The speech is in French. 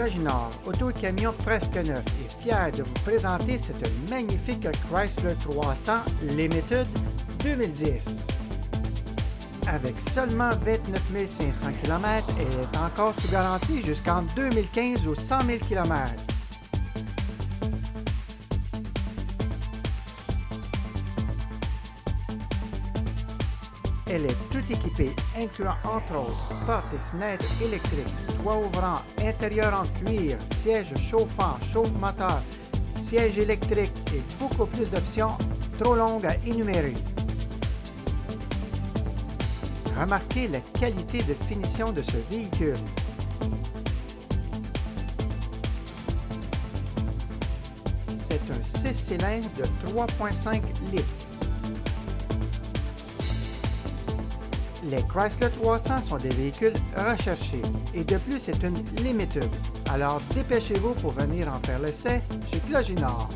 Cloginard, auto et camion presque neuf, est fier de vous présenter cette magnifique Chrysler 300 Limited 2010. Avec seulement 29 500 km, elle est encore sous garantie jusqu'en 2015 ou 100 000 km. Elle est toute équipée, incluant entre autres portes et fenêtres électriques, toit ouvrant, intérieur en cuir, siège chauffant, chauffe-moteur, siège électrique et beaucoup plus d'options trop longues à énumérer. Remarquez la qualité de finition de ce véhicule. C'est un 6 cylindres de 3,5 litres. Les Chrysler 300 sont des véhicules recherchés et de plus c'est une Limited. Alors dépêchez-vous pour venir en faire l'essai chez Cloginard.